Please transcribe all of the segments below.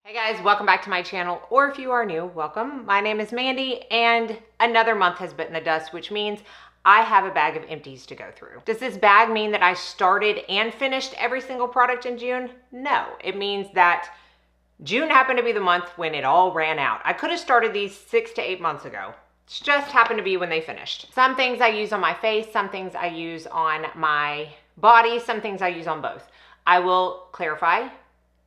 Hey guys, welcome back to my channel, or if you are new, welcome. My name is Mandy, and another month has bitten the dust, which means I have a bag of empties to go through. Does this bag mean that I started and finished every single product in June? No, it means that June happened to be the month when it all ran out. I could have started these 6 to 8 months ago. It's just happened to be when they finished. Some things I use on my face, some things I use on my body, some things I use on both. I will clarify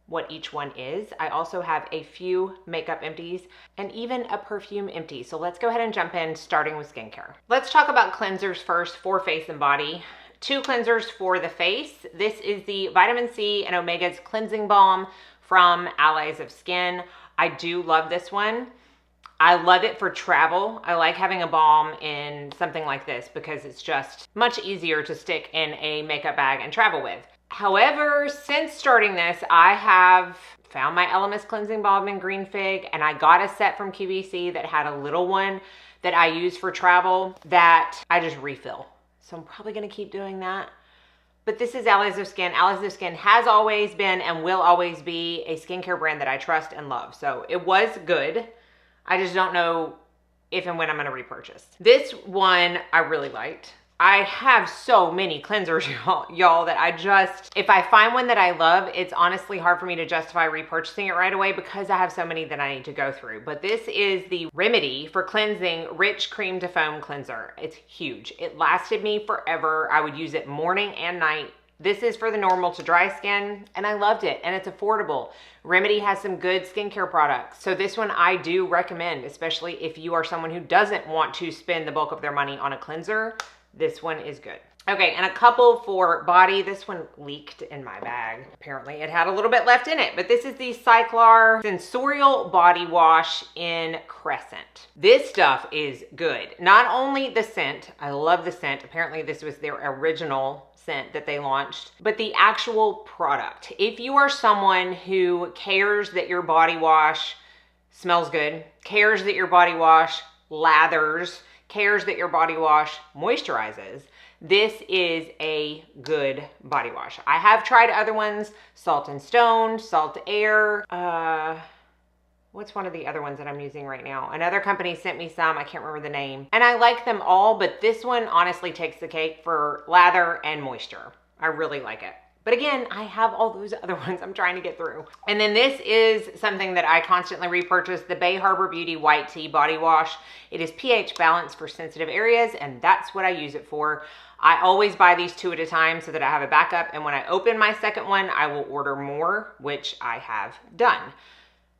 what each one is. I also have a few makeup empties and even a perfume empty. So let's go ahead and jump in, starting with skincare. Let's talk about cleansers first for face and body. 2 cleansers for the face. This is the Vitamin C and Omega's Cleansing Balm from Allies of Skin. I do love this one. I love it for travel. I like having a balm in something like this because it's just much easier to stick in a makeup bag and travel with. However, since starting this, I have found my Elemis Cleansing Balm in Green Fig, and I got a set from QVC that had a little one that I use for travel that I just refill. So I'm probably gonna keep doing that. But this is Allies of Skin. Allies of Skin has always been and will always be a skincare brand that I trust and love. So it was good. I just don't know if and when I'm gonna repurchase. This one I really liked. I have so many cleansers, y'all, that I just, if I find one that I love, it's honestly hard for me to justify repurchasing it right away because I have so many that I need to go through. But this is the Remedy for Cleansing Rich Cream to Foam Cleanser. It's huge. It lasted me forever. I would use it morning and night. This is for the normal to dry skin, and I loved it, and it's affordable. Remedy has some good skincare products. So this one I do recommend, especially if you are someone who doesn't want to spend the bulk of their money on a cleanser. This one is good. Okay, and a couple for body. This one leaked in my bag. Apparently it had a little bit left in it, but this is the Cyclar Sensorial Body Wash in Crescent. This stuff is good. Not only the scent, I love the scent. Apparently this was their original scent that they launched, but the actual product. If you are someone who cares that your body wash smells good, cares that your body wash lathers, cares that your body wash moisturizes, this is a good body wash. I have tried other ones, Salt and Stone, Salt Air, what's one of the other ones that I'm using right now? Another company sent me some, I can't remember the name. And I like them all, but this one honestly takes the cake for lather and moisture. I really like it. But again, I have all those other ones I'm trying to get through. And then this is something that I constantly repurchase, the Bay Harbor Beauty White Tea Body Wash. It is pH balanced for sensitive areas, and that's what I use it for. I always buy these 2 at a time so that I have a backup, and when I open my second one, I will order more, which I have done.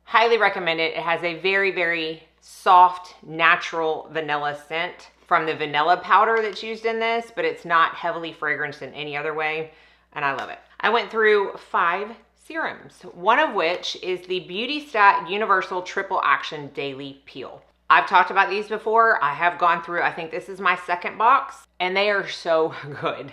Highly recommend it. It has a very, very soft, natural vanilla scent from the vanilla powder that's used in this, but it's not heavily fragranced in any other way. And I love it. I went through 5 serums, one of which is the Beauty Stat Universal Triple Action Daily Peel. I've talked about these before. I have gone through, I think this is my second box, and they are so good.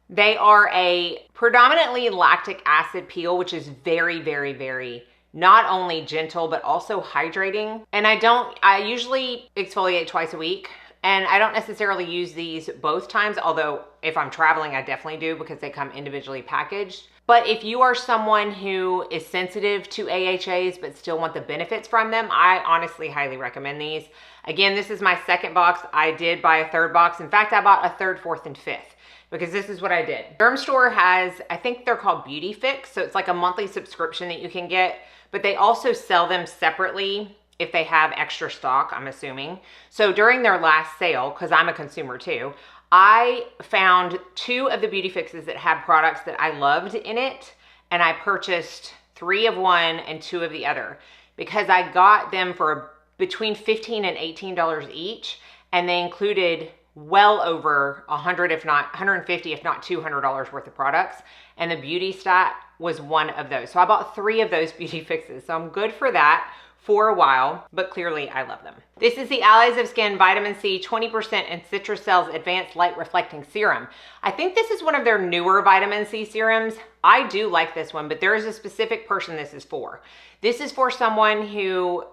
They are a predominantly lactic acid peel, which is very, very, very not only gentle, but also hydrating. And I usually exfoliate twice a week. And I don't necessarily use these both times, although if I'm traveling, I definitely do because they come individually packaged. But if you are someone who is sensitive to AHAs but still want the benefits from them, I honestly highly recommend these. Again, this is my second box. I did buy a third box. In fact, I bought a third, fourth, and fifth because this is what I did. Derm Store has, I think they're called Beauty Fix. So it's like a monthly subscription that you can get, but they also sell them separately if they have extra stock, I'm assuming. So during their last sale, because I'm a consumer too, I found 2 of the Beauty Fixes that had products that I loved in it, and I purchased 3 of one and 2 of the other because I got them for between $15 and $18 each, and they included well over 100, if not 150, if not $200 worth of products, and the Beauty Stat was one of those. So I bought 3 of those Beauty Fixes, so I'm good for that for a while, but clearly I love them. This is the Allies of Skin Vitamin C 20% and Citrus Cells Advanced Light Reflecting Serum. I think this is one of their newer vitamin C serums. I do like this one, but there is a specific person this is for. This is for someone who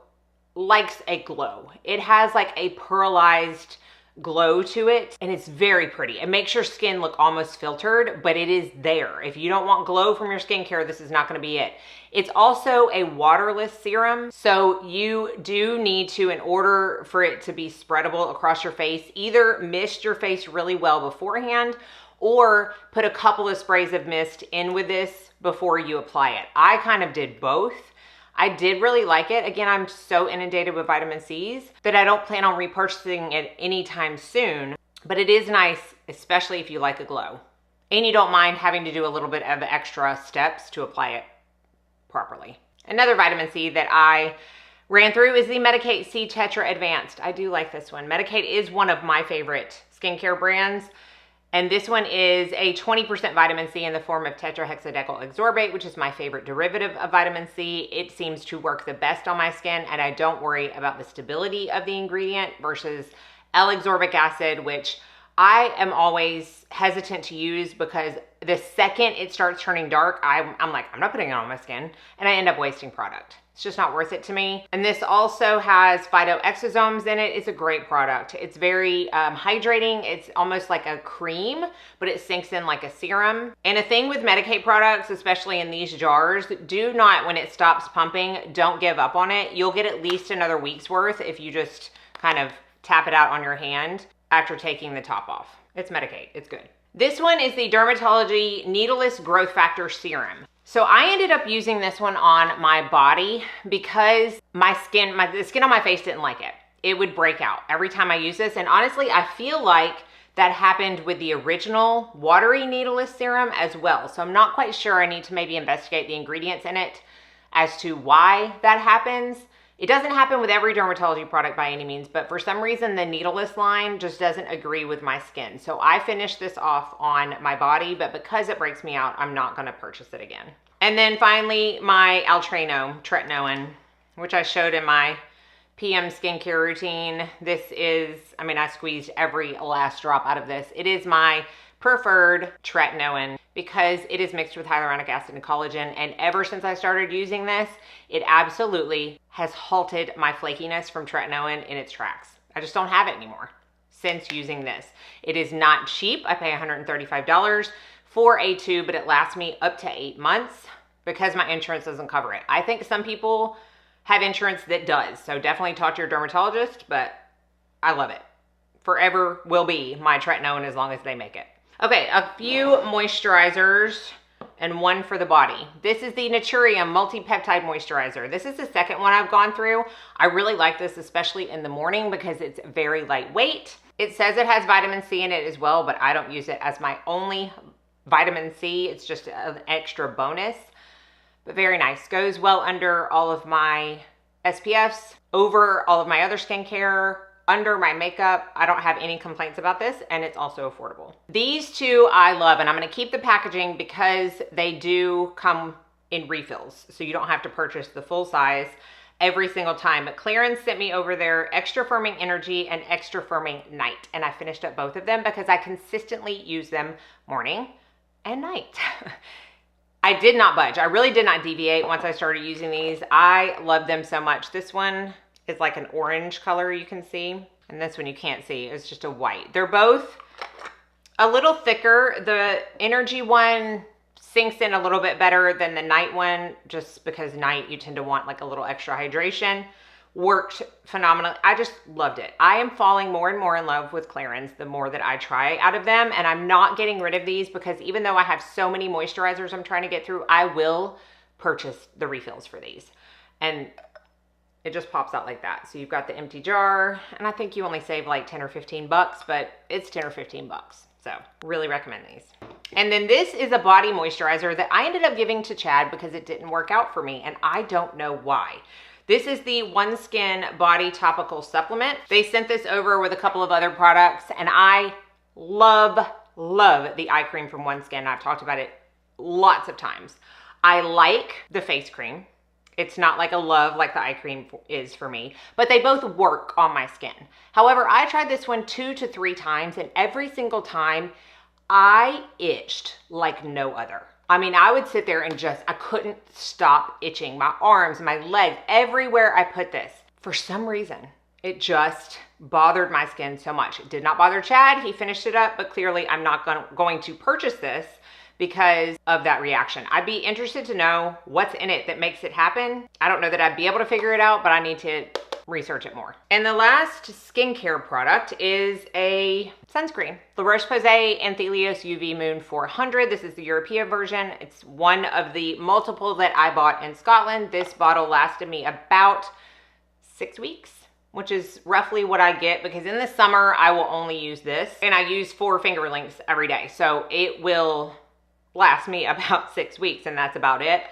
likes a glow. It has like a pearlized glow to it, and it's very pretty. It makes your skin look almost filtered, but it is there. If you don't want glow from your skincare, this is not going to be it. It's also a waterless serum, so you do need to, in order for it to be spreadable across your face, either mist your face really well beforehand or put a couple of sprays of mist in with this before you apply it. I kind of did both. I did really like it. Again, I'm so inundated with vitamin C's that I don't plan on repurchasing it anytime soon, but it is nice, especially if you like a glow and you don't mind having to do a little bit of extra steps to apply it properly. Another vitamin C that I ran through is the Medicate C Tetra Advanced. I do like this one. Medicate is one of my favorite skincare brands. And this one is a 20% vitamin C in the form of tetrahexadecyl ascorbate, which is my favorite derivative of vitamin C. It seems to work the best on my skin, and I don't worry about the stability of the ingredient versus L-ascorbic acid, which I am always hesitant to use because the second it starts turning dark, I'm like, I'm not putting it on my skin, and I end up wasting product. It's just not worth it to me. And this also has phytoexosomes in it. It's a great product. It's very hydrating. It's almost like a cream, but it sinks in like a serum. And a thing with Medicate products, especially in these jars, do not, when it stops pumping, don't give up on it. You'll get at least another week's worth if you just kind of tap it out on your hand after taking the top off. It's Medicate. It's good. This one is the Dermatology Needleless Growth Factor Serum. So I ended up using this one on my body because the skin on my face didn't like it. It would break out every time I use this. And honestly, I feel like that happened with the original watery needleless serum as well. So I'm not quite sure. I need to maybe investigate the ingredients in it as to why that happens. It doesn't happen with every dermatology product by any means, but for some reason the needleless line just doesn't agree with my skin. So I finished this off on my body, but because it breaks me out, I'm not gonna purchase it again. And then finally, my Altreno tretinoin, which I showed in my PM skincare routine. This is, I squeezed every last drop out of this. It is my preferred tretinoin because it is mixed with hyaluronic acid and collagen. And ever since I started using this, it absolutely has halted my flakiness from tretinoin in its tracks. I just don't have it anymore since using this. It is not cheap. I pay $135 for a tube, but it lasts me up to 8 months because my insurance doesn't cover it. I think some people have insurance that does. So definitely talk to your dermatologist, but I love it. Forever will be my tretinoin as long as they make it. Okay, a few moisturizers and one for the body. This is the Naturium Multi-Peptide Moisturizer. This is the second one I've gone through. I really like this, especially in the morning because it's very lightweight. It says it has vitamin C in it as well, but I don't use it as my only vitamin C. It's just an extra bonus, but very nice. Goes well under all of my SPFs, over all of my other skincare, under my makeup. I don't have any complaints about this, and it's also affordable. These two I love, and I'm gonna keep the packaging because they do come in refills, so you don't have to purchase the full size every single time. But Clarins sent me over their Extra Firming Energy and Extra Firming Night, and I finished up both of them because I consistently use them morning and night. I did not budge. I really did not deviate once I started using these. I love them so much. This one is like an orange color you can see, and this one you can't see. It's just a white. They're both a little thicker. The energy one sinks in a little bit better than the night one, just because night you tend to want like a little extra hydration. Worked phenomenally. I just loved it. I am falling more and more in love with Clarins the more that I try out of them, and I'm not getting rid of these because even though I have so many moisturizers I'm trying to get through, I will purchase the refills for these. And it just pops out like that. So you've got the empty jar, and I think you only save like 10 or 15 bucks, but it's 10 or 15 bucks. So really recommend these. And then this is a body moisturizer that I ended up giving to Chad because it didn't work out for me, and I don't know why. This is the OneSkin Body Topical Supplement. They sent this over with a couple of other products, and I love the eye cream from OneSkin. I've talked about it lots of times. I like the face cream. It's not like a love like the eye cream is for me, but they both work on my skin. However, I tried this one 2 to 3 times, and every single time I itched like no other. I would sit there and I couldn't stop itching. My arms, my legs, everywhere I put this. For some reason, It just bothered my skin so much. It did not bother Chad. He finished it up, but clearly I'm not going to purchase this because of that reaction. I'd be interested to know what's in it that makes it happen. I don't know that I'd be able to figure it out, but I need to research it more. And the last skincare product is a sunscreen. La Roche-Posay Anthelios UV Moon 400. This is the European version. It's one of the multiple that I bought in Scotland. This bottle lasted me about 6 weeks, which is roughly what I get, because in the summer I will only use this, and I use 4 finger lengths every day. So it will last me about 6 weeks, and that's about it.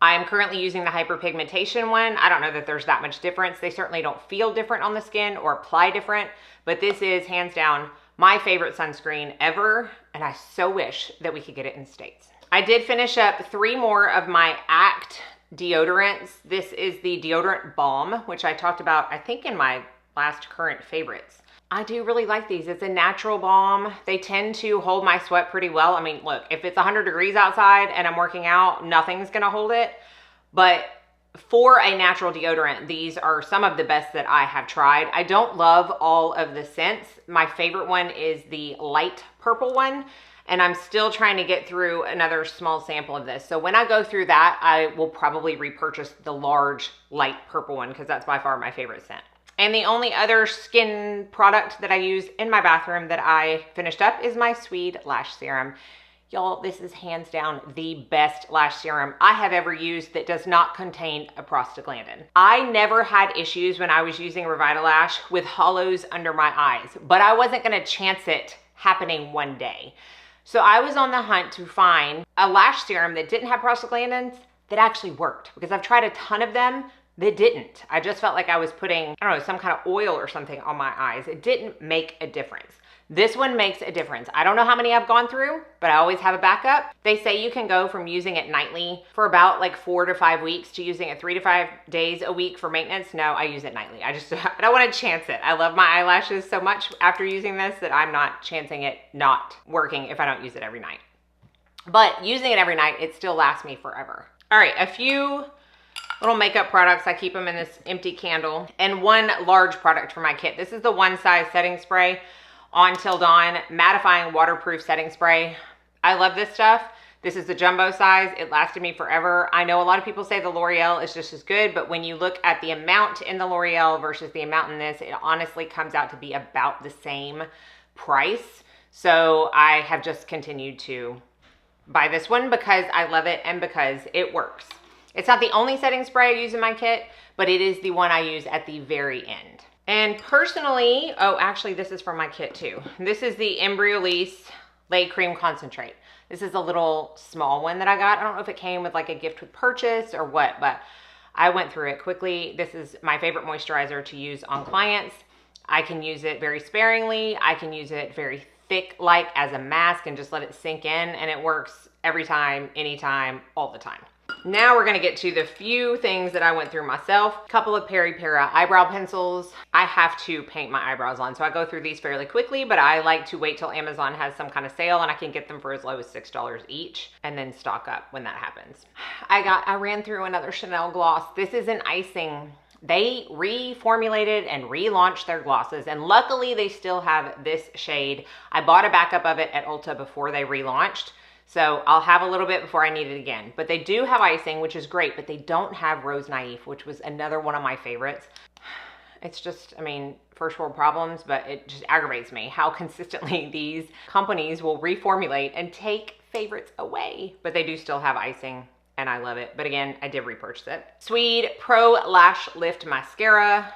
I'm currently using the hyperpigmentation one. I don't know that there's that much difference. They certainly don't feel different on the skin or apply different, but this is hands down my favorite sunscreen ever, and I so wish that we could get it in States. I did finish up 3 more of my Act deodorants. This is the deodorant balm, which I talked about, I think, in my last current favorites. I do really like these. It's a natural balm. They tend to hold my sweat pretty well. I mean, look, if it's 100 degrees outside and I'm working out, nothing's gonna hold it. But for a natural deodorant, these are some of the best that I have tried. I don't love all of the scents. My favorite one is the light purple one, and I'm still trying to get through another small sample of this. So when I go through that, I will probably repurchase the large light purple one, because that's by far my favorite scent. And the only other skin product that I use in my bathroom that I finished up is my Swede Lash Serum. Y'all, this is hands down the best lash serum I have ever used that does not contain a prostaglandin. I never had issues when I was using Revitalash with hollows under my eyes, but I wasn't gonna chance it happening one day. So I was on the hunt to find a lash serum that didn't have prostaglandins that actually worked, because I've tried a ton of them that didn't. I just felt like I was putting, I don't know, some kind of oil or something on my eyes. It didn't make a difference. This one makes a difference. I don't know how many I've gone through, but I always have a backup. They say you can go from using it nightly for about like 4 to 5 weeks to using it 3 to 5 days a week for maintenance. No, I use it nightly. I don't want to chance it. I love my eyelashes so much after using this that I'm not chancing it not working if I don't use it every night. But using it every night, it still lasts me forever. All right, a few little makeup products. I keep them in this empty candle, and one large product for my kit. This is the One Size Setting Spray On Till Dawn Mattifying Waterproof Setting Spray. I love this stuff. This is the jumbo size. It lasted me forever. I know a lot of people say the L'Oreal is just as good, but when you look at the amount in the L'Oreal versus the amount in this, it honestly comes out to be about the same price. So I have just continued to buy this one because I love it and because it works. It's not the only setting spray I use in my kit, but it is the one I use at the very end. And personally, oh, actually this is from my kit too. This is the Embryolisse Lay Cream Concentrate. This is a little small one that I got. I don't know if it came with like a gift with purchase or what, but I went through it quickly. This is my favorite moisturizer to use on clients. I can use it very sparingly. I can use it very thick, like as a mask, and just let it sink in, and it works every time, anytime, all the time. Now we're gonna get to the few things that I went through myself. A couple of Peri Para eyebrow pencils. I have to paint my eyebrows on, so I go through these fairly quickly, but I like to wait till Amazon has some kind of sale and I can get them for as low as $6 each and then stock up when that happens. I ran through another Chanel gloss. This is an icing. They reformulated and relaunched their glosses, and luckily they still have this shade. I bought a backup of it at Ulta before they relaunched, so I'll have a little bit before I need it again. But they do have icing, which is great, but they don't have Rose Naif, which was another one of my favorites. It's just, I mean, first world problems, but it just aggravates me how consistently these companies will reformulate and take favorites away. But they do still have icing, and I love it. But again, I did repurchase it. Swede Pro Lash Lift Mascara,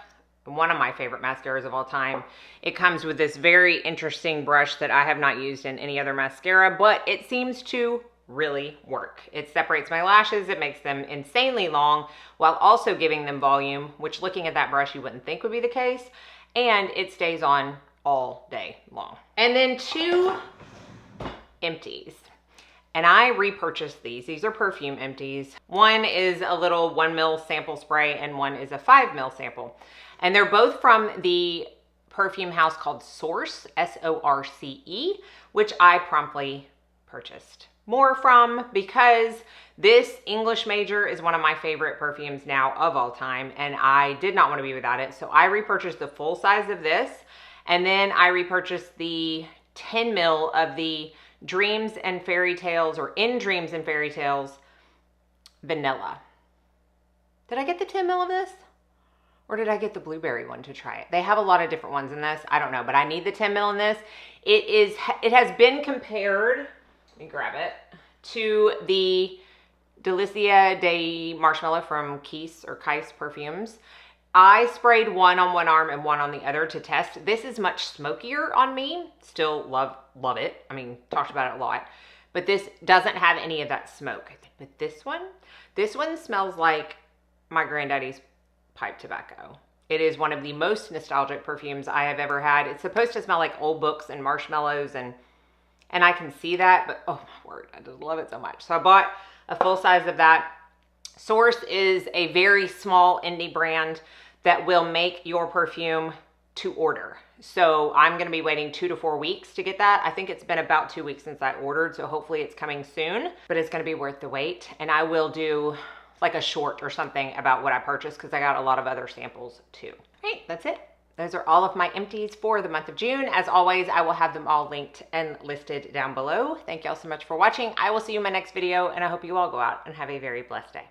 one of my favorite mascaras of all time. It comes with this very interesting brush that I have not used in any other mascara, but it seems to really work. It separates my lashes, it makes them insanely long while also giving them volume, which looking at that brush you wouldn't think would be the case, and it stays on all day long. And then 2 Empties. And I repurchased these. These are Perfume Empties. One is a little 1 ml sample spray and one is a 5 ml sample. And they're both from the perfume house called Source, S-O-R-C-E, which I promptly purchased. more from, because this English Major is one of my favorite perfumes now of all time, and I did not want to be without it. So I repurchased the full size of this, and then I repurchased the 10 ml of the Dreams and Fairy Tales, or In Dreams and Fairy Tales Vanilla. Did I get the 10 ml of this? Or did I get the blueberry one to try it? They have a lot of different ones in this. I don't know, but I need the 10 ml in this. It has been compared, let me grab it, to the Delicia de Marshmallow from Keys Perfumes. I sprayed one on one arm and one on the other to test. This is much smokier on me. Still love it. I mean, talked about it a lot. But this doesn't have any of that smoke. But this one smells like my granddaddy's pipe tobacco. It is one of the most nostalgic perfumes I have ever had. It's supposed to smell like old books and marshmallows, and I can see that, but oh my word, I just love it so much. So I bought a full size of that. Source is a very small indie brand that will make your perfume to order. So I'm going to be waiting 2 to 4 weeks to get that. I think it's been about 2 weeks since I ordered, so hopefully it's coming soon, but it's going to be worth the wait. And I will do like a short or something about what I purchased, because I got a lot of other samples too. All right, that's it. Those are all of my empties for the month of June. As always, I will have them all linked and listed down below. Thank y'all so much for watching. I will see you in my next video, and I hope you all go out and have a very blessed day.